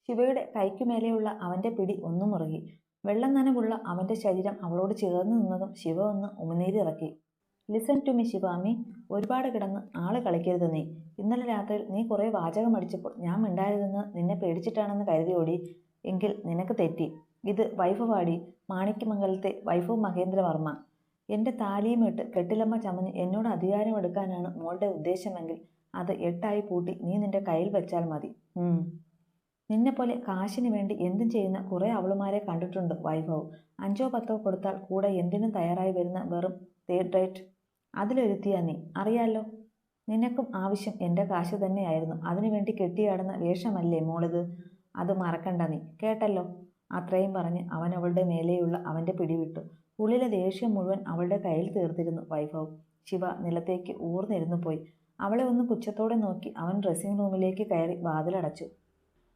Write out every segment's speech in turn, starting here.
ശിവയുടെ കൈക്കുമേലെയുള്ള അവന്റെ പിടി ഒന്നു മുറുകി. വെള്ളം നനവുള്ള അവന്റെ ശരീരം അവളോട് ചേർന്ന് നിന്നതും ശിവ ഒന്ന് ഉമിനീരിറക്കി. ലിസൺ ടു മി ശിവാമി, ഒരുപാട് കിടന്ന് ആള് കളിക്കരുത് നീ. ഇന്നലെ രാത്രിയിൽ നീ കുറെ വാചകം അടിച്ചപ്പോൾ ഞാൻ മിണ്ടായിരുന്നത് നിന്നെ പേടിച്ചിട്ടാണെന്ന് കരുതിയോടി. എങ്കിൽ നിനക്ക് തെറ്റി. ഇത് വൈഭവാടി, മാണിക്യമംഗലത്തെ വൈഭവ് മഹേന്ദ്രവർമ്മ. എന്റെ താലിയും ഇട്ട് കെട്ടിലമ്മ ചമഞ്ഞ് എന്നോട് അധികാരം എടുക്കാനാണ് മോളുടെ ഉദ്ദേശമെങ്കിൽ അത് 8 പൂട്ടി നീ നിന്റെ കയ്യിൽ വെച്ചാൽ മതി. നിന്നെപ്പോലെ കാശിന് വേണ്ടി എന്തും ചെയ്യുന്ന കുറെ അവളുമാരെ കണ്ടിട്ടുണ്ട് വൈഭവ്. 5 or 10 കൊടുത്താൽ കൂടെ എന്തിനും തയ്യാറായി വരുന്ന വെറും തേർഡ് റേറ്റ് അതിലൊരുത്തിയാ നീ, അറിയാലോ. നിനക്കും ആവശ്യം എൻ്റെ കാശ് തന്നെയായിരുന്നു. അതിനുവേണ്ടി കെട്ടിയാടുന്ന വേഷമല്ലേ മോളിത്. അത് മറക്കണ്ട നീ, കേട്ടല്ലോ. അത്രയും പറഞ്ഞ് അവൻ അവളുടെ മേലെയുള്ള അവൻ്റെ പിടിവിട്ടു. ഉള്ളിലെ ദേഷ്യം മുഴുവൻ അവളുടെ കയ്യിൽ തീർത്തിരുന്നു വൈഭവ്. ശിവ നിലത്തേക്ക് ഊർന്നിരുന്നു പോയി. അവളെ ഒന്ന് പുച്ഛത്തോടെ നോക്കി അവൻ ഡ്രസ്സിംഗ് റൂമിലേക്ക് കയറി വാതിലടച്ചു.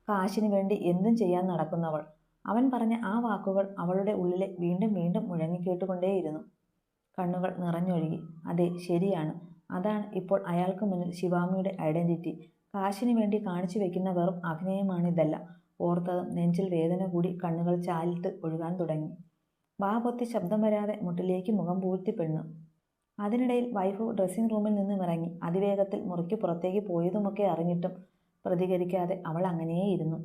കാശിന് വേണ്ടി എന്തും ചെയ്യാൻ നടക്കുന്നവൾ. അവൻ പറഞ്ഞ ആ വാക്കുകൾ അവളുടെ ഉള്ളിലെ വീണ്ടും വീണ്ടും മുഴങ്ങിക്കേട്ടുകൊണ്ടേയിരുന്നു. കണ്ണുകൾ നിറഞ്ഞൊഴുകി. അതെ, ശരിയാണ്. അതാണ് ഇപ്പോൾ അയാൾക്ക് മുന്നിൽ ശിവാമിയുടെ ഐഡന്റിറ്റി. കാശിന് വേണ്ടി കാണിച്ചു വെക്കുന്ന വെറും അഭിനയമാണിതെല്ലാം. ഓർത്തതും നെഞ്ചിൽ വേദന കൂടി കണ്ണുകൾ ചാലിട്ട് ഒഴുകാൻ തുടങ്ങി. വാ പൊത്തി ശബ്ദം വരാതെ മുട്ടിലേക്ക് മുഖം പൂഴ്ത്തി പെണ്ണു. അതിനിടയിൽ വൈഭവ് ഡ്രസ്സിംഗ് റൂമിൽ നിന്നും ഇറങ്ങി. അതിവേഗത്തിൽ മുറിക്ക് പുറത്തേക്ക് പോയതുമൊക്കെ അറിഞ്ഞിട്ടും പ്രതികരിക്കാതെ അവൾ അങ്ങനെയേയിരുന്നു.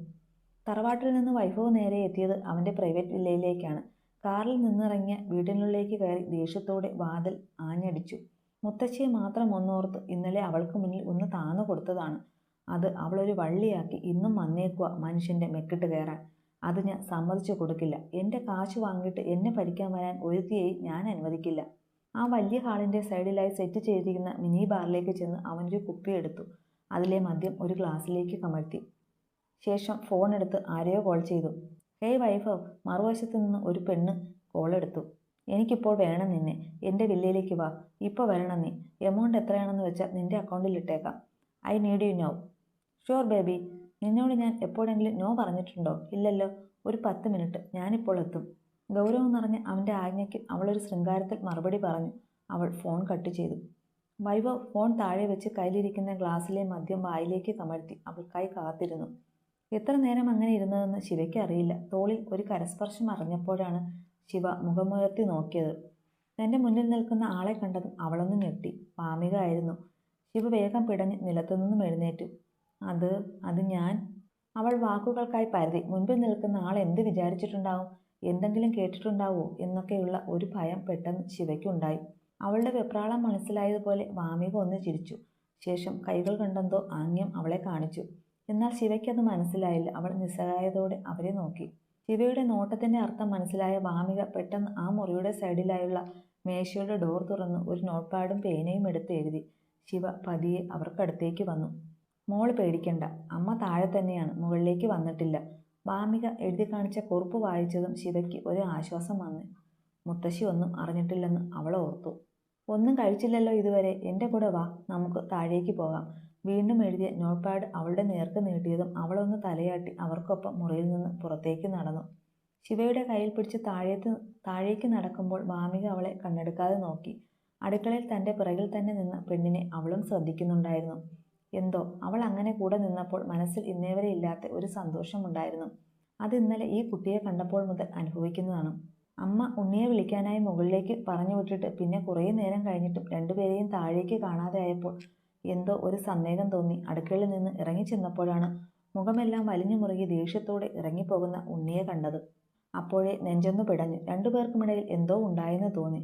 തറവാട്ടിൽ നിന്ന് വൈഭവ് നേരെ എത്തിയത് അവൻ്റെ പ്രൈവറ്റ് വില്ലയിലേക്കാണ്. കാറിൽ നിന്നിറങ്ങിയ വീട്ടിനുള്ളിലേക്ക് കയറി ദേഷ്യത്തോടെ വാതിൽ ആഞ്ഞടിച്ചു. മുത്തശ്ശിയെ മാത്രം ഒന്നോർത്ത് ഇന്നലെ അവൾക്ക് മുന്നിൽ ഒന്ന് താന്നു കൊടുത്തതാണ്. അത് അവളൊരു വള്ളിയാക്കി ഇന്നും വന്നേക്കുക മനുഷ്യൻ്റെ മെക്കിട്ട് കയറാൻ. അത് ഞാൻ സമ്മതിച്ചു കൊടുക്കില്ല. എൻ്റെ കാശ് വാങ്ങിയിട്ട് എന്നെ ഭരിക്കാൻ വരാൻ ഒരുത്തിയെയും ഞാൻ അനുവദിക്കില്ല. ആ വലിയ ഹാളിൻ്റെ സൈഡിലായി സെറ്റ് ചെയ്തിരിക്കുന്ന മിനി ബാറിലേക്ക് ചെന്ന് അവനൊരു കുപ്പിയെടുത്തു. അതിലെ മദ്യം ഒരു ഗ്ലാസ്സിലേക്ക് കമഴ്ത്തി. ശേഷം ഫോൺ എടുത്ത് ആരെയോ കോൾ ചെയ്തു. ഹേയ് വൈഭവ്, മറുവശത്ത് നിന്ന് ഒരു പെണ്ണ് കോളെടുത്തു. എനിക്കിപ്പോൾ വേണം നിന്നെ. എൻ്റെ വില്ലയിലേക്ക് വാ. ഇപ്പോൾ വരണം നീ. എമൗണ്ട് എത്രയാണെന്ന് വെച്ചാൽ നിൻ്റെ അക്കൗണ്ടിൽ ഇട്ടേക്കാം. I need you now. Sure baby. നിന്നോട് ഞാൻ എപ്പോഴെങ്കിലും നോ പറഞ്ഞിട്ടുണ്ടോ? ഇല്ലല്ലോ. ഒരു 10 മിനിറ്റ്, ഞാനിപ്പോൾ എത്തും. ഗൗരവം നിറഞ്ഞ അവൻ്റെ ആജ്ഞയ്ക്ക് അവളൊരു ശൃംഗാരത്തിൽ മറുപടി പറഞ്ഞു. അവൾ ഫോൺ കട്ട് ചെയ്തു. വൈഭവ് ഫോൺ താഴെ വെച്ച് കയ്യിലിരിക്കുന്ന ഗ്ലാസ്സിലെ മദ്യം വായിലേക്ക് കമഴ്ത്തി അവൾക്കായി കാത്തിരുന്നു. എത്ര നേരം അങ്ങനെ ഇരുന്നതെന്ന് ശിവയ്ക്ക് അറിയില്ല. തോളിൽ ഒരു കരസ്പർശം അറിഞ്ഞപ്പോഴാണ് ശിവ മുഖമുയർത്തി നോക്കിയത്. തൻ്റെ മുന്നിൽ നിൽക്കുന്ന ആളെ കണ്ടതും അവളൊന്ന് ഞെട്ടി. വാമിക ആയിരുന്നു. ശിവ വേഗം പിടഞ്ഞ് നിലത്തുനിന്നും എഴുന്നേറ്റു. അത് ഞാൻ. അവൾ വാക്കുകൾക്കായി പരതി. മുൻപിൽ നിൽക്കുന്ന ആൾ എന്ത് വിചാരിച്ചിട്ടുണ്ടാവും, എന്തെങ്കിലും കേട്ടിട്ടുണ്ടാവോ എന്നൊക്കെയുള്ള ഒരു ഭയം പെട്ടെന്ന് ശിവയ്ക്കുണ്ടായി. അവളുടെ വെപ്രാളം മനസ്സിലായതുപോലെ വാമിക ഒന്ന് ചിരിച്ചു. ശേഷം കൈകൾ കണ്ടെന്തോ ആംഗ്യം അവളെ കാണിച്ചു. എന്നാൽ ശിവയ്ക്കത് മനസ്സിലായില്ല. അവൾ നിസ്സഹായതയോടെ അവരെ നോക്കി. ശിവയുടെ നോട്ടത്തിൻ്റെ അർത്ഥം മനസ്സിലായ വാമിക പെട്ടെന്ന് ആ മുറിയുടെ സൈഡിലായുള്ള മേശയുടെ ഡോർ തുറന്ന് ഒരു നോട്ട് പാഡും പേനയും എടുത്ത് എഴുതി. ശിവ പതിയെ അവർക്കടുത്തേക്ക് വന്നു. മോള് പേടിക്കണ്ട, അമ്മ താഴെ തന്നെയാണ്, മുകളിലേക്ക് വന്നിട്ടില്ല. വാമിക എഴുതി കാണിച്ച കുറിപ്പ് വായിച്ചതും ശിവയ്ക്ക് ഒരു ആശ്വാസം വന്നു. മുത്തശ്ശി ഒന്നും അറിഞ്ഞിട്ടില്ലെന്ന് അവൾ ഓർത്തു. ഒന്നും കഴിച്ചില്ലല്ലോ ഇതുവരെ. എൻ്റെ കൂടെ വാ, നമുക്ക് താഴേക്ക് പോകാം. വീണ്ടും എഴുതിയ നോട്ട് പാഡ് അവളുടെ നേർക്ക് നീട്ടിയതും അവളൊന്ന് തലയാട്ടി അവർക്കൊപ്പം മുറിയിൽ നിന്ന് പുറത്തേക്ക് നടന്നു. ശിവയുടെ കയ്യിൽ പിടിച്ച് താഴേക്ക് നടക്കുമ്പോൾ വാമിക അവളെ കണ്ണെടുക്കാതെ നോക്കി. അടുക്കളയിൽ തൻ്റെ പിറകിൽ തന്നെ നിന്ന പെണ്ണിനെ അവളും ശ്രദ്ധിക്കുന്നുണ്ടായിരുന്നു. എന്തോ അവൾ അങ്ങനെ കൂടെ നിന്നപ്പോൾ മനസ്സിൽ ഇന്നേവരെ ഇല്ലാത്ത ഒരു സന്തോഷമുണ്ടായിരുന്നു. അത് ഇന്നലെ ഈ കുട്ടിയെ കണ്ടപ്പോൾ മുതൽ അനുഭവിക്കുന്നതാണ്. അമ്മ ഉണ്ണിയെ വിളിക്കാനായി മുകളിലേക്ക് പറഞ്ഞു വിട്ടിട്ട് പിന്നെ കുറേ നേരം കഴിഞ്ഞിട്ടും രണ്ടുപേരെയും താഴേക്ക് കാണാതെ ആയപ്പോൾ എന്തോ ഒരു സന്ദേഹം തോന്നി. അടുക്കളയിൽ നിന്ന് ഇറങ്ങി ചെന്നപ്പോഴാണ് മുഖമെല്ലാം വലിഞ്ഞു മുറുകി ദേഷ്യത്തോടെ ഇറങ്ങിപ്പോകുന്ന ഉണ്ണിയെ കണ്ടത്. അപ്പോഴേ നെഞ്ചൊന്നു പിടഞ്ഞു. രണ്ടുപേർക്കുമിടയിൽ എന്തോ ഉണ്ടായെന്ന് തോന്നി.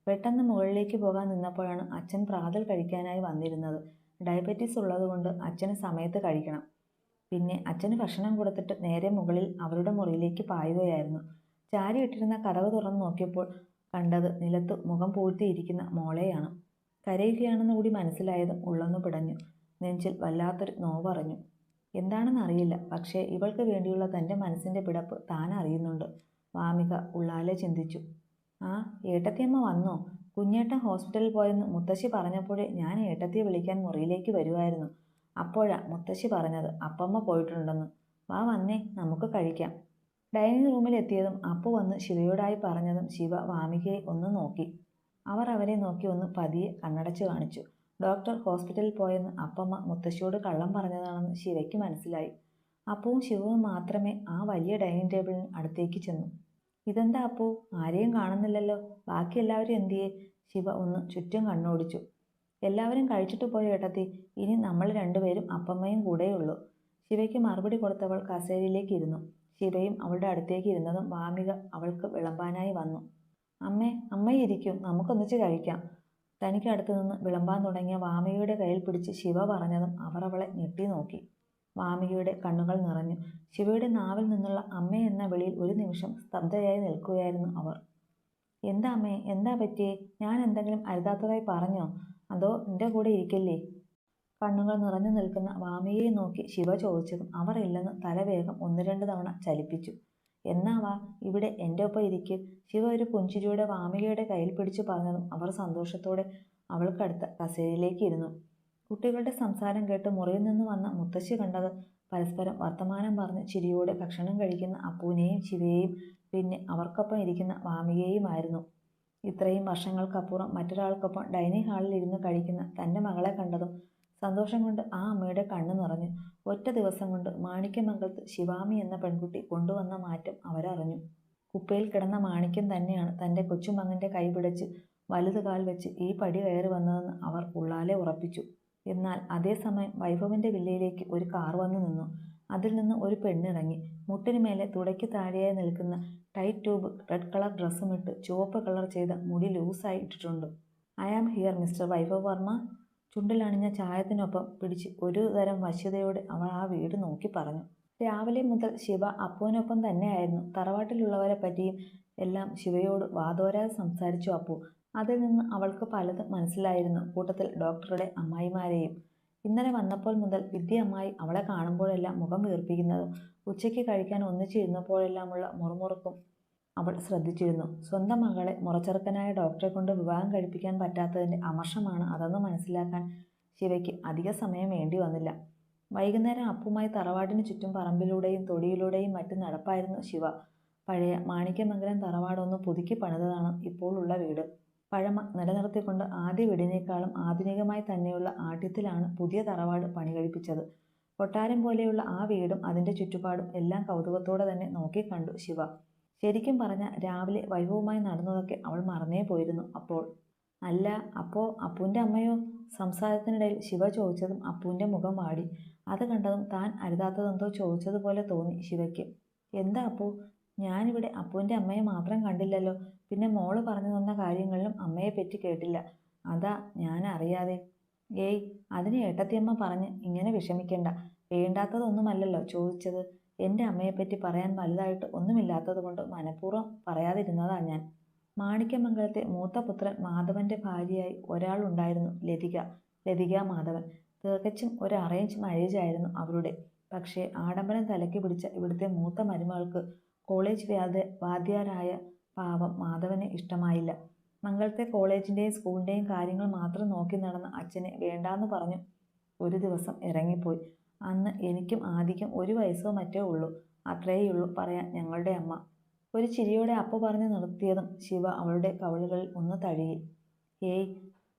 പെട്ടെന്ന് മുകളിലേക്ക് പോകാൻ നിന്നപ്പോഴാണ് അച്ഛൻ പ്രാതൽ കഴിക്കാനായി വന്നിരുന്നത്. ഡയബറ്റീസ് ഉള്ളതുകൊണ്ട് അച്ഛന് സമയത്ത് കഴിക്കണം. പിന്നെ അച്ഛന് ഭക്ഷണം കൊടുത്തിട്ട് നേരെ മുകളിൽ അവരുടെ മുറിയിലേക്ക് പായുകയായിരുന്നു. ചാരിയിട്ടിരുന്ന കതക് തുറന്നു നോക്കിയപ്പോൾ കണ്ടത് നിലത്ത് മുഖം പൂഴ്ത്തിയിരിക്കുന്ന മോളെയാണ്. കരയുകയാണെന്ന് കൂടി മനസ്സിലായതും ഉള്ളൊന്നു പിടഞ്ഞു. നെഞ്ചിൽ വല്ലാത്തൊരു നോവറിഞ്ഞു. എന്താണെന്നറിയില്ല, പക്ഷേ ഇവൾക്ക് വേണ്ടിയുള്ള തൻ്റെ മനസ്സിൻ്റെ പിടപ്പ് താൻ അറിയുന്നുണ്ട്. വാമിക ഉള്ളാലെ ചിന്തിച്ചു. ആ, ഏട്ടത്തിയമ്മ വന്നോ? കുഞ്ഞേട്ടൻ ഹോസ്പിറ്റലിൽ പോയെന്ന് മുത്തശ്ശി പറഞ്ഞപ്പോഴേ ഞാൻ ഏട്ടത്തിയെ വിളിക്കാൻ മുറിയിലേക്ക് വരുമായിരുന്നു. അപ്പോഴാ മുത്തശ്ശി പറഞ്ഞത് അപ്പമ്മ പോയിട്ടുണ്ടെന്ന്. വാ വന്നേ, നമുക്ക് കഴിക്കാം. ഡൈനിങ് റൂമിൽ എത്തിയതും അപ്പു വന്ന് ശിവയോടായി പറഞ്ഞതും ശിവ വാമികയെ ഒന്ന് നോക്കി. അവർ അവരെ നോക്കി ഒന്ന് പതിയെ കണ്ണടച്ചു കാണിച്ചു. ഡോക്ടർ ഹോസ്പിറ്റലിൽ പോയെന്ന് അപ്പമ്മ മുത്തശ്ശിയോട് കള്ളം പറഞ്ഞതാണെന്ന് ശിവയ്ക്ക് മനസ്സിലായി. അപ്പുവും ശിവവും മാത്രമേ ആ വലിയ ഡൈനിങ് ടേബിളിന് അടുത്തേക്ക് ചെന്നു. ഇതെന്താ അപ്പു, ആരെയും കാണുന്നില്ലല്ലോ, ബാക്കി എല്ലാവരും എന്തിയേ? ശിവ ഒന്ന് ചുറ്റും കണ്ണോടിച്ചു. എല്ലാവരും കഴിച്ചിട്ട് പോയ ഏട്ടത്തി, ഇനി നമ്മൾ രണ്ടുപേരും അപ്പമ്മയും കൂടെയുള്ളൂ. ശിവയ്ക്ക് മറുപടി കൊടുത്തവൾ കസേരയിലേക്ക് ഇരുന്നു. ശിവയും അവളുടെ അടുത്തേക്ക് ഇരുന്നതും വാമിക അവൾക്ക് വിളമ്പാനായി വന്നു. അമ്മേ, അമ്മയിരിക്കും, നമുക്കൊന്നിച്ച് കഴിക്കാം. തനിക്ക് അടുത്ത് നിന്ന് വിളമ്പാൻ തുടങ്ങിയ വാമികയുടെ കയ്യിൽ പിടിച്ച് ശിവ പറഞ്ഞതും അവർ അവളെ ഞെട്ടി നോക്കി. വാമികയുടെ കണ്ണുകൾ നിറഞ്ഞു. ശിവയുടെ നാവിൽ നിന്നുള്ള അമ്മേ എന്ന വിളിയിൽ ഒരു നിമിഷം സ്തബ്ധയായി നിൽക്കുകയായിരുന്നു അവർ. എന്താ അമ്മേ, എന്താ പറ്റിയേ? ഞാൻ എന്തെങ്കിലും അരുതാത്തതായി പറഞ്ഞോ? അതോ എൻ്റെ കൂടെ ഇരിക്കല്ലേ? കണ്ണുകൾ നിറഞ്ഞു നിൽക്കുന്ന വാമികയെ നോക്കി ശിവ ചോദിച്ചതും അവർ ഇല്ലെന്ന് തലവേഗം 1-2 തവണ ചലിപ്പിച്ചു. എന്നാ വാ, ഇവിടെ എൻ്റെ ഒപ്പം ഇരിക്ക്. ശിവ ഒരു പുഞ്ചിരിയോടെ വാമികയുടെ കയ്യിൽ പിടിച്ചു പറഞ്ഞതും അവർ സന്തോഷത്തോടെ അവൾക്കടുത്ത കസേരയിലേക്ക് ഇരുന്നു. കുട്ടികളുടെ സംസാരം കേട്ട് മുറിയിൽ നിന്ന് വന്ന മുത്തശ്ശി കണ്ടത് പരസ്പരം വർത്തമാനം പറഞ്ഞ് ചിരിയോടെ ഭക്ഷണം കഴിക്കുന്ന അപ്പുവിനെയും ശിവയെയും പിന്നെ അവർക്കൊപ്പം ഇരിക്കുന്ന വാമികയെയുമായിരുന്നു. ഇത്രയും വർഷങ്ങൾക്കപ്പുറം മറ്റൊരാൾക്കൊപ്പം ഡൈനിങ് ഹാളിൽ ഇരുന്ന് കഴിക്കുന്ന തൻ്റെ മകളെ കണ്ടതും സന്തോഷം കൊണ്ട് ആ അമ്മയുടെ കണ്ണ് നിറഞ്ഞു. ഒറ്റ ദിവസം കൊണ്ട് മാണിക്യമംഗലത്ത് ശിവാമി എന്ന പെൺകുട്ടി കൊണ്ടുവന്ന മാറ്റം അവരറിഞ്ഞു. കുപ്പയിൽ കിടന്ന മാണിക്യം തന്നെയാണ് തൻ്റെ കൊച്ചുമകൻ്റെ കൈ പിടിച്ച് വലതു കാൽ വെച്ച് ഈ പടി കയറി വന്നതെന്ന് അവർ ഉള്ളാലെ ഉറപ്പിച്ചു. എന്നാൽ അതേസമയം വൈഭവിൻ്റെ വില്ലയിലേക്ക് ഒരു കാർ വന്നു നിന്നു. അതിൽ നിന്ന് ഒരു പെണ്ണിറങ്ങി. മുട്ടിന് മേലെ തുടയ്ക്ക് താഴെയായി നിൽക്കുന്ന ടൈറ്റ് ട്യൂബ് റെഡ് കളർ ഡ്രസ്സുമിട്ട് ചുവപ്പ് കളർ ചെയ്ത മുടി ലൂസായി ഇട്ടിട്ടുണ്ട്. I am here mister Vaibhav Varma. ചുണ്ടിലണിഞ്ഞ ചായത്തിനൊപ്പം പിടിച്ച് ഒരു തരം വശ്യതയോടെ അവൾ ആ വീട് നോക്കി പറഞ്ഞു. രാവിലെ മുതൽ ശിവ അപ്പുവിനൊപ്പം തന്നെയായിരുന്നു. തറവാട്ടിലുള്ളവരെ പറ്റിയും എല്ലാം ശിവയോട് വാതോരാതെ സംസാരിച്ചു അപ്പു. അതിൽ നിന്ന് അവൾക്ക് പലതും മനസ്സിലായിരുന്നു. കൂട്ടത്തിൽ ഡോക്ടറുടെ അമ്മായിമാരെയും. ഇന്നലെ വന്നപ്പോൾ മുതൽ വിദ്യ അമ്മായി അവളെ കാണുമ്പോഴെല്ലാം മുഖം വീർപ്പിക്കുന്നതും ഉച്ചയ്ക്ക് കഴിക്കാൻ ഒന്നിച്ചിരുന്നപ്പോഴെല്ലാമുള്ള മുറുമുറുക്കും അവൾ ശ്രദ്ധിച്ചിരുന്നു. സ്വന്തം മകളെ മുറച്ചെറുക്കനായ ഡോക്ടറെ കൊണ്ട് വിവാഹം കഴിപ്പിക്കാൻ പറ്റാത്തതിൻ്റെ അമർഷമാണ് അതെന്ന് മനസ്സിലാക്കാൻ ശിവയ്ക്ക് അധിക സമയം വേണ്ടി വന്നില്ല. വൈകുന്നേരം അപ്പുമായി തറവാടിന് ചുറ്റും പറമ്പിലൂടെയും തൊടിയിലൂടെയും മറ്റും നടപ്പായിരുന്നു ശിവ. പഴയ മാണിക്യമംഗലം തറവാടൊന്ന് പുതുക്കി പണിതതാണ് ഇപ്പോൾ ഉള്ള വീട്. പഴമ നിലനിർത്തിക്കൊണ്ട് ആദ്യ വീടിനേക്കാളും ആധുനികമായി തന്നെയുള്ള ആഢ്യത്തിലാണ് പുതിയ തറവാട് പണി കഴിപ്പിച്ചത്. കൊട്ടാരം പോലെയുള്ള ആ വീടും അതിൻ്റെ ചുറ്റുപാടും എല്ലാം കൗതുകത്തോടെ തന്നെ നോക്കിക്കണ്ടു ശിവ. ശരിക്കും പറഞ്ഞാൽ രാവിലെ വൈഭവുമായി നടന്നതൊക്കെ അവൾ മറന്നേ പോയിരുന്നു അപ്പോൾ. അല്ല, അപ്പോൾ അപ്പുവിൻ്റെ അമ്മയോ? സംസാരത്തിനിടയിൽ ശിവ ചോദിച്ചതും അപ്പുവിൻ്റെ മുഖം വാടി. അത് കണ്ടതും താൻ അരുതാത്തതെന്തോ ചോദിച്ചതുപോലെ തോന്നി ശിവയ്ക്ക്. എന്താ അപ്പു, ഞാനിവിടെ അപ്പുവിൻ്റെ അമ്മയെ മാത്രം കണ്ടില്ലല്ലോ. പിന്നെ മോള് പറഞ്ഞു തന്ന കാര്യങ്ങളിലും അമ്മയെപ്പറ്റി കേട്ടില്ല. അതാ ഞാൻ അറിയാതെ. ഏയ്, അതിന് ഏട്ടത്തിയമ്മ പറഞ്ഞ് ഇങ്ങനെ വിഷമിക്കണ്ട. വേണ്ടാത്തതൊന്നുമല്ലല്ലോ ചോദിച്ചത്. എൻ്റെ അമ്മയെപ്പറ്റി പറയാൻ വലുതായിട്ട് ഒന്നുമില്ലാത്തത് കൊണ്ട് മനഃപൂർവ്വം പറയാതിരുന്നതാ ഞാൻ. മാണിക്യമംഗലത്തെ മൂത്ത പുത്രൻ മാധവൻ്റെ ഭാര്യയായി ഒരാളുണ്ടായിരുന്നു, ലതിക. ലതിക മാധവൻ. തികച്ചും ഒരു അറേഞ്ച് മാരേജ് ആയിരുന്നു അവരുടെ. പക്ഷേ ആഡംബരം തലയ്ക്ക് പിടിച്ച ഇവിടുത്തെ മൂത്ത മരുമകൾക്ക് കോളേജ് വാദ്യാരായ പാവം മാധവനെ ഇഷ്ടമായില്ല. മംഗലത്തെ കോളേജിൻ്റെയും സ്കൂളിൻ്റെയും കാര്യങ്ങൾ മാത്രം നോക്കി നടന്ന അച്ഛനെ വേണ്ടാന്ന് പറഞ്ഞു ഒരു ദിവസം ഇറങ്ങിപ്പോയി. അന്ന് എനിക്കും ആദിക്കും 1 വയസ്സോ മറ്റോ ഉള്ളൂ. അത്രയേയുള്ളൂ പറയാൻ ഞങ്ങളുടെ അമ്മ. ഒരു ചിരിയോടെ അപ്പു പറഞ്ഞു നിർത്തിയതും ശിവ അവളുടെ കവിളുകളിൽ ഒന്ന് തഴുകി. ഏയ്,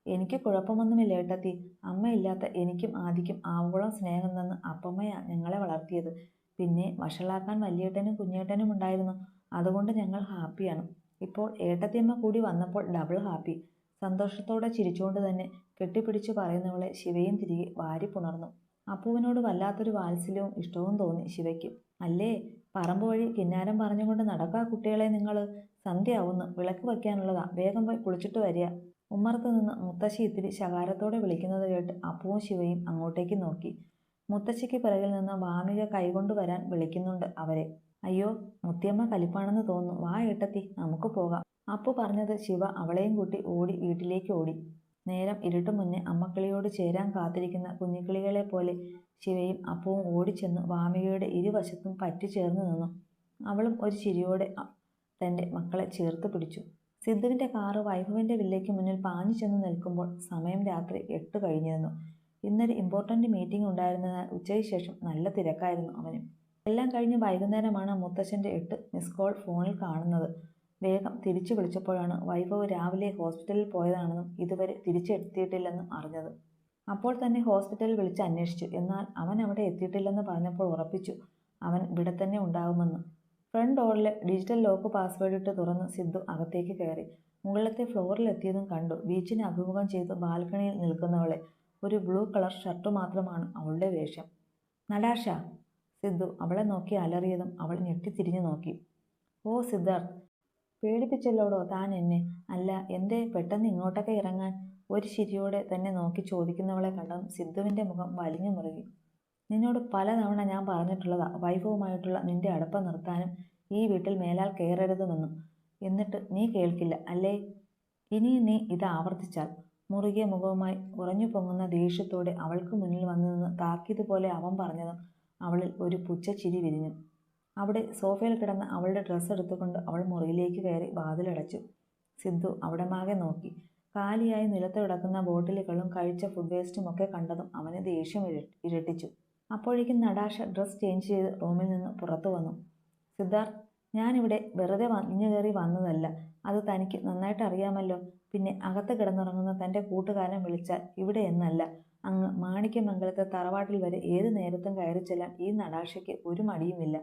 എനിക്ക് കുഴപ്പമൊന്നുമില്ല ഏട്ടത്തി. അമ്മയില്ലാത്ത എനിക്കും ആദിക്കും ആവോളം സ്നേഹം തന്ന് അപ്പമ്മയാ ഞങ്ങളെ വളർത്തിയത്. പിന്നെ വഷളാക്കാൻ വല്യേട്ടനും കുഞ്ഞേട്ടനും ഉണ്ടായിരുന്നു. അതുകൊണ്ട് ഞങ്ങൾ ഹാപ്പിയാണ്. ഇപ്പോൾ ഏട്ടത്തിയമ്മ കൂടി വന്നപ്പോൾ ഡബിൾ ഹാപ്പി. സന്തോഷത്തോടെ ചിരിച്ചുകൊണ്ട് തന്നെ കെട്ടിപ്പിടിച്ചു പറയുന്നവളെ ശിവയും തിരികെ വാരി പുണർന്നു. അപ്പുവിനോട് വല്ലാത്തൊരു വാത്സല്യവും ഇഷ്ടവും തോന്നി ശിവയ്ക്ക്. അല്ലേ, പറമ്പ് വഴി കിന്നാരം പറഞ്ഞുകൊണ്ട് നടക്കാ കുട്ടികളെ നിങ്ങൾ. സന്ധ്യ ആവുന്നു, വിളക്ക് വയ്ക്കാനുള്ളതാ, വേഗം പോയി കുളിച്ചിട്ട് വരിക. ഉമ്മറത്ത് നിന്ന് മുത്തശ്ശി ഇത്തിരി ശകാരത്തോടെ വിളിക്കുന്നത് കേട്ട് അപ്പുവും ശിവയും അങ്ങോട്ടേക്ക് നോക്കി. മുത്തശ്ശിക്ക് പിറകിൽ നിന്ന് വാമിക കൈകൊണ്ട് വരാൻ വിളിക്കുന്നുണ്ട് അവരെ. അയ്യോ, മുത്തിയമ്മ കലിപ്പാണെന്ന് തോന്നുന്നു. വാ ഏട്ടത്തി, നമുക്ക് പോകാം. അപ്പു പറഞ്ഞത് ശിവ അവളെയും കൂട്ടി ഓടി വീട്ടിലേക്ക് ഓടി. നേരം ഇരുട്ടു മുന്നേ അമ്മക്കിളിയോട് ചേരാൻ കാത്തിരിക്കുന്ന കുഞ്ഞിക്കിളികളെ പോലെ ശിവയും അപ്പുവും ഓടിച്ചെന്ന് വാമികയുടെ ഇരുവശത്തും പറ്റി ചേർന്ന് നിന്നു. അവളും ഒരു ചിരിയോടെ തൻ്റെ മക്കളെ ചേർത്ത് പിടിച്ചു. സിദ്ധുവിൻ്റെ കാറ് വൈഭവിൻ്റെ വില്ലയ്ക്ക് മുന്നിൽ പാഞ്ഞു ചെന്ന് നിൽക്കുമ്പോൾ സമയം രാത്രി 8 കഴിഞ്ഞിരുന്നു. ഇന്നൊരു ഇമ്പോർട്ടൻ്റ് മീറ്റിംഗ് ഉണ്ടായിരുന്നതിനാൽ ഉച്ചയ്ക്ക് ശേഷം നല്ല തിരക്കായിരുന്നു അവന്. എല്ലാം കഴിഞ്ഞ് വൈകുന്നേരമാണ് മുത്തശ്ശൻ്റെ 8 മിസ് കോൾ ഫോണിൽ കാണുന്നത്. വേഗം തിരിച്ചു വിളിച്ചപ്പോഴാണ് വൈഭവ് രാവിലെ ഹോസ്പിറ്റലിൽ പോയതാണെന്നും ഇതുവരെ തിരിച്ചെത്തിയിട്ടില്ലെന്നും അറിഞ്ഞത്. അപ്പോൾ തന്നെ ഹോസ്പിറ്റലിൽ വിളിച്ച് അന്വേഷിച്ചു. എന്നാൽ അവൻ അവിടെ എത്തിയിട്ടില്ലെന്ന് പറഞ്ഞപ്പോൾ ഉറപ്പിച്ചു അവൻ ഇവിടെ തന്നെ ഉണ്ടാകുമെന്ന്. ഫ്രണ്ട് ഡോറിലെ ഡിജിറ്റൽ ലോക്ക് പാസ്വേഡ് ഇട്ട് തുറന്ന് സിദ്ധു അകത്തേക്ക് കയറി. മുകളിലത്തെ ഫ്ലോറിലെത്തിയതും കണ്ടു ബീച്ചിനെ അഭിമുഖം ചെയ്ത് ബാൽക്കണിയിൽ നിൽക്കുന്നവളെ. ഒരു ബ്ലൂ കളർ ഷർട്ട് മാത്രമാണ് അവളുടെ വേഷം. നടാഷ! സിദ്ധു അവളെ നോക്കി അലറിയതും അവൾ ഞെട്ടിത്തിരിഞ്ഞു നോക്കി. ഓ സിദ്ധാർത്ഥ്, പേടിപ്പിച്ചല്ലോടോ താൻ എന്നെ. അല്ല, എന്തേ പെട്ടെന്ന് ഇങ്ങോട്ടൊക്കെ ഇറങ്ങാൻ? ഒരു ചിരിയോടെ തന്നെ നോക്കി ചോദിക്കുന്നവളെ കണ്ടതും സിദ്ധുവിൻ്റെ മുഖം വലിഞ്ഞു മുറുകി. നിന്നോട് പലതവണ ഞാൻ പറഞ്ഞിട്ടുള്ളതാ വൈഭവുമായിട്ടുള്ള നിന്റെ അടുപ്പം നിർത്താനും ഈ വീട്ടിൽ മേലാൽ കയറരുതുമെന്നും. എന്നിട്ട് നീ കേൾക്കില്ല അല്ലേ? ഇനിയും നീ ഇത് ആവർത്തിച്ചാൽ. മുറുകിയ മുഖവുമായി ഉറഞ്ഞു പൊങ്ങുന്ന ദേഷ്യത്തോടെ അവൾക്ക് മുന്നിൽ വന്നു നിന്ന് താക്കീത് പോലെ അവൻ പറഞ്ഞതും അവളിൽ ഒരു പുച്ഛച്ചിരി വിരിഞ്ഞു. അവിടെ സോഫയിൽ കിടന്ന അവളുടെ ഡ്രസ്സ് എടുത്തുകൊണ്ട് അവൾ മുറിയിലേക്ക് കയറി വാതിലടച്ചു. സിദ്ധു അവിടമാകെ നോക്കി. കാലിയായി നിലത്ത് കിടക്കുന്ന ബോട്ടിലുകളും കഴിച്ച ഫുഡ് വേസ്റ്റും ഒക്കെ കണ്ടതും അവന് ദേഷ്യം ഇരട്ടിച്ചു. അപ്പോഴേക്കും നടാഷ ഡ്രസ്സ് ചേഞ്ച് ചെയ്ത് റൂമിൽ നിന്ന് പുറത്തു വന്നു. സിദ്ധാർത്ഥ്, ഞാനിവിടെ വെറുതെ വലിഞ്ഞു കയറി വന്നതല്ല. അത് തനിക്ക് നന്നായിട്ട് അറിയാമല്ലോ. പിന്നെ അകത്ത് കിടന്നുറങ്ങുന്ന തൻ്റെ കൂട്ടുകാരൻ വിളിച്ചാൽ ഇവിടെ എന്നല്ല, അങ്ങ് മാണിക്യമംഗലത്തെ തറവാട്ടിൽ വരെ ഏത് നേരത്തും കയറി ചെല്ലാൻ ഈ നടാഷയ്ക്ക് ഒരു മടിയുമില്ല.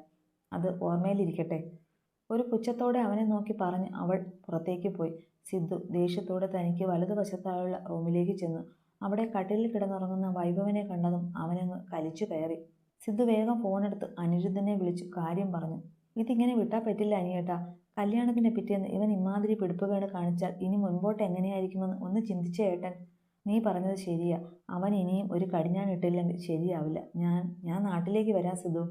അത് ഓർമ്മയിലിരിക്കട്ടെ. ഒരു പുച്ഛത്തോടെ അവനെ നോക്കി പറഞ്ഞ് അവൾ പുറത്തേക്ക് പോയി. സിദ്ധു ദേഷ്യത്തോടെ തനിക്ക് വലതുവശത്തായുള്ള റൂമിലേക്ക് ചെന്നു. അവിടെ കട്ടിലിൽ കിടന്നുറങ്ങുന്ന വൈഭവനെ കണ്ടതും അവനങ്ങ് കലിച്ചു കയറി. സിദ്ധു വേഗം ഫോണെടുത്ത് അനിരുദ്ധനെ വിളിച്ചു കാര്യം പറഞ്ഞു. ഇതിങ്ങനെ വിട്ടാൽ പറ്റില്ല അനിയേട്ടാ. കല്യാണത്തിന് പിറ്റേന്ന് ഇവൻ ഇമാതിരി പിടിപ്പുകേട് കാണിച്ചാൽ ഇനി മുൻപോട്ട് എങ്ങനെയായിരിക്കുമെന്ന് ഒന്ന് ചിന്തിച്ച ഏട്ടൻ. നീ പറഞ്ഞത് ശരിയാ. അവൻ ഇനിയും ഒരു കടിഞ്ഞാൺ ഇട്ടില്ലെങ്കിൽ ശരിയാവില്ല. ഞാൻ നാട്ടിലേക്ക് വരാം സിദ്ധു.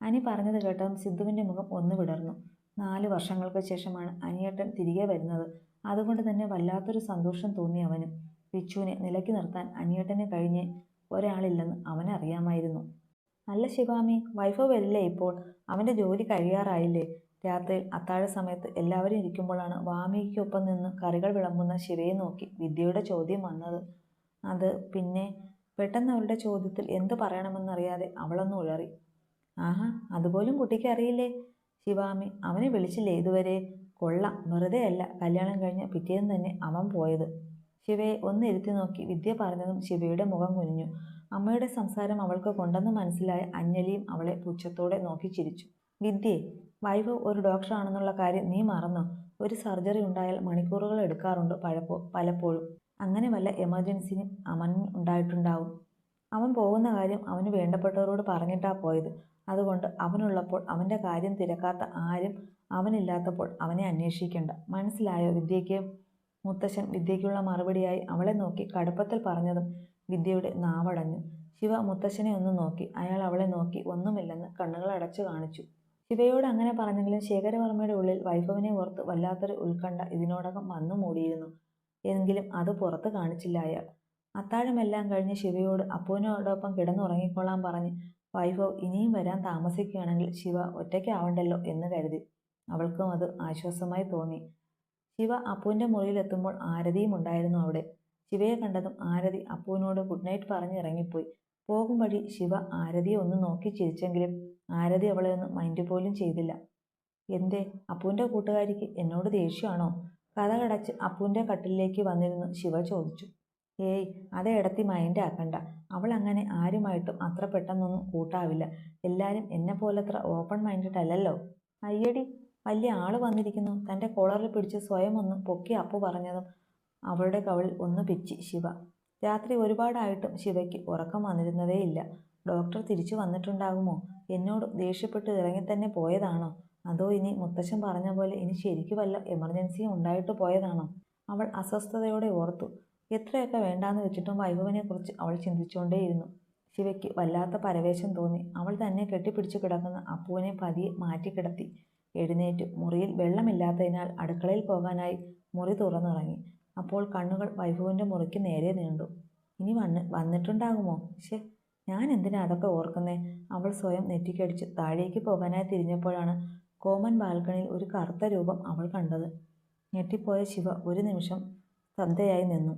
അനി പറഞ്ഞത് കേട്ടതും സിദ്ധുവിൻ്റെ മുഖം ഒന്ന് വിടർന്നു. 4 വർഷങ്ങൾക്ക് ശേഷമാണ് അനിയേട്ടൻ തിരികെ വരുന്നത്. അതുകൊണ്ട് തന്നെ വല്ലാത്തൊരു സന്തോഷം തോന്നി അവന്. വിച്ചുവിനെ നിലയ്ക്ക് നിർത്താൻ അനിയേട്ടന് കഴിഞ്ഞ് ഒരാളില്ലെന്ന് അവനറിയാമായിരുന്നു. അല്ല ശിവാമി, വൈഫ് വരില്ലേ ഇപ്പോൾ? അവൻ്റെ ജോലി കഴിയാറായില്ലേ? രാത്രിയിൽ അത്താഴ സമയത്ത് എല്ലാവരും ഇരിക്കുമ്പോഴാണ് വാമിക്കൊപ്പം നിന്ന് കറികൾ വിളമ്പുന്ന ശിവയെ നോക്കി വിദ്യയുടെ ചോദ്യം വന്നത്. അത് പിന്നെ പെട്ടെന്ന് അവളുടെ ചോദ്യത്തിൽ എന്ത് പറയണമെന്നറിയാതെ അവളൊന്ന് ഉഴറി. ആഹാ, അതുപോലും കുട്ടിക്ക് അറിയില്ലേ? ശിവാമി, അവനെ വിളിച്ചില്ലേ ഇതുവരെ? കൊള്ളാം, വെറുതെ അല്ല കല്യാണം കഴിഞ്ഞ് പിറ്റേന്ന് തന്നെ അവൻ പോയത്. ശിവയെ ഒന്ന് ഇരുത്തി നോക്കി വിദ്യ പറഞ്ഞതും ശിവയുടെ മുഖം കുനിഞ്ഞു. അമ്മയുടെ സംസാരം അവൾക്ക് കൊണ്ടെന്ന് മനസ്സിലായ അഞ്ജലിയും അവളെ പുച്ഛത്തോടെ നോക്കി ചിരിച്ചു. വിദ്യേ, വൈഭവ് ഒരു ഡോക്ടറാണെന്നുള്ള കാര്യം നീ മറന്നോ? ഒരു സർജറി ഉണ്ടായാൽ മണിക്കൂറുകൾ എടുക്കാറുണ്ട് പലപ്പോഴും. അങ്ങനെ വല്ല എമർജൻസിയും അവന് ഉണ്ടായിട്ടുണ്ടാവും. അവൻ പോകുന്ന കാര്യം അവന് വേണ്ടപ്പെട്ടവരോട് പറഞ്ഞിട്ടാ പോയത്. അതുകൊണ്ട് അവനുള്ളപ്പോൾ അവൻ്റെ കാര്യം തിരക്കാത്ത ആരും അവനില്ലാത്തപ്പോൾ അവനെ അന്വേഷിക്കേണ്ട. മനസ്സിലായോ വിദ്യയ്ക്ക്? മുത്തശ്ശൻ വിദ്യയ്ക്കുള്ള മറുപടിയായി അവളെ നോക്കി കടുപ്പത്തിൽ പറഞ്ഞതും വിദ്യയുടെ നാവടഞ്ഞു. ശിവ മുത്തശ്ശനെ ഒന്ന് നോക്കി. അയാൾ അവളെ നോക്കി ഒന്നുമില്ലെന്ന് കണ്ണുകൾ അടച്ചു കാണിച്ചു. ശിവയോട് അങ്ങനെ പറഞ്ഞെങ്കിലും ശേഖരവർമ്മയുടെ ഉള്ളിൽ വൈഭവനെ ഓർത്ത് വല്ലാത്തൊരു ഉത്കണ്ഠ ഇതിനോടകം വന്നു മൂടിയിരുന്നു. എങ്കിലും അത് പുറത്ത് കാണിച്ചില്ല അയാൾ. അത്താഴമെല്ലാം കഴിഞ്ഞ് ശിവയോട് അപ്പുവിനോടൊപ്പം കിടന്നുറങ്ങിക്കൊള്ളാൻ പറഞ്ഞ് വൈഭവ് ഇനിയും വരാൻ താമസിക്കുകയാണെങ്കിൽ ശിവ ഒറ്റയ്ക്കാവണ്ടല്ലോ എന്ന് കരുതി. അവൾക്കും അത് ആശ്വാസമായി തോന്നി. ശിവ അപ്പുവിൻ്റെ മുറിയിലെത്തുമ്പോൾ ആരതിയും ഉണ്ടായിരുന്നു അവിടെ. ശിവയെ കണ്ടതും ആരതി അപ്പുവിനോട് ഗുഡ് നൈറ്റ് പറഞ്ഞ് ഇറങ്ങിപ്പോയി. പോകും വഴി ശിവ ആരതിയെ ഒന്ന് നോക്കി ചിരിച്ചെങ്കിലും ആരതി അവളെ ഒന്ന് മൈൻഡ് പോലും ചെയ്തില്ല. എന്തേ, അപ്പുവിൻ്റെ കൂട്ടുകാരിക്ക് എന്നോട് ദേഷ്യമാണോ? കതകടച്ച് അപ്പുവിൻ്റെ കട്ടിലേക്ക് വന്നിരുന്ന് ശിവ ചോദിച്ചു. ഏയ്, അതേ ഇടത്തി മൈൻഡ് ആക്കണ്ട. അവൾ അങ്ങനെ ആരുമായിട്ടും അത്ര പെട്ടെന്നൊന്നും കൂട്ടാവില്ല. എല്ലാവരും എന്നെ പോലത്ര ഓപ്പൺ മൈൻഡഡ് അല്ലല്ലോ. അയ്യടി, വലിയ ആള് വന്നിരിക്കുന്നു. തൻ്റെ കോളറിൽ പിടിച്ച് സ്വയം ഒന്ന് പൊക്കി അപ്പു പറഞ്ഞതും അവളുടെ കവിളിൽ ഒന്ന് പിച്ചി ശിവ. രാത്രി ഒരുപാടായിട്ടും ശിവയ്ക്ക് ഉറക്കം വന്നിരുന്നതേയില്ല. ഡോക്ടർ തിരിച്ചു വന്നിട്ടുണ്ടാകുമോ? എന്നോട് ദേഷ്യപ്പെട്ട് ഇറങ്ങി തന്നെ പോയതാണോ? അതോ ഇനി മുത്തശ്ശൻ പറഞ്ഞ പോലെ ഇനി ശരിക്കും വല്ല എമർജൻസിയും ഉണ്ടായിട്ട് പോയതാണോ? അവൾ അസ്വസ്ഥതയോടെ ഓർത്തു. എത്രയൊക്കെ വേണ്ടാന്ന് വെച്ചിട്ടും വൈഭവനെക്കുറിച്ച് അവൾ ചിന്തിച്ചുകൊണ്ടേയിരുന്നു. ശിവയ്ക്ക് വല്ലാത്ത പരവേശം തോന്നി. അവൾ തന്നെ കെട്ടിപ്പിടിച്ചു കിടക്കുന്ന അപ്പുവിനെ പതിയെ മാറ്റിക്കിടത്തി എഴുന്നേറ്റു. മുറിയിൽ വെള്ളമില്ലാത്തതിനാൽ അടുക്കളയിൽ പോകാനായി മുറി തുറന്നിറങ്ങി. അപ്പോൾ കണ്ണുകൾ വൈഭവൻ്റെ മുറിക്ക് നേരെ നീണ്ടു. ഇനി വന്നിട്ടുണ്ടാകുമോ? ഞാൻ എന്തിനാ അതൊക്കെ ഓർക്കുന്നേ? അവൾ സ്വയം നെറ്റിക്കടിച്ച് താഴേക്ക് പോകാനായി തിരിഞ്ഞപ്പോഴാണ് കോമൺ ബാൽക്കണിയിൽ ഒരു കറുത്ത രൂപം അവൾ കണ്ടത്. ഞെട്ടിപ്പോയ ശിവ ഒരു നിമിഷം സ്തബ്ധയായി നിന്നു.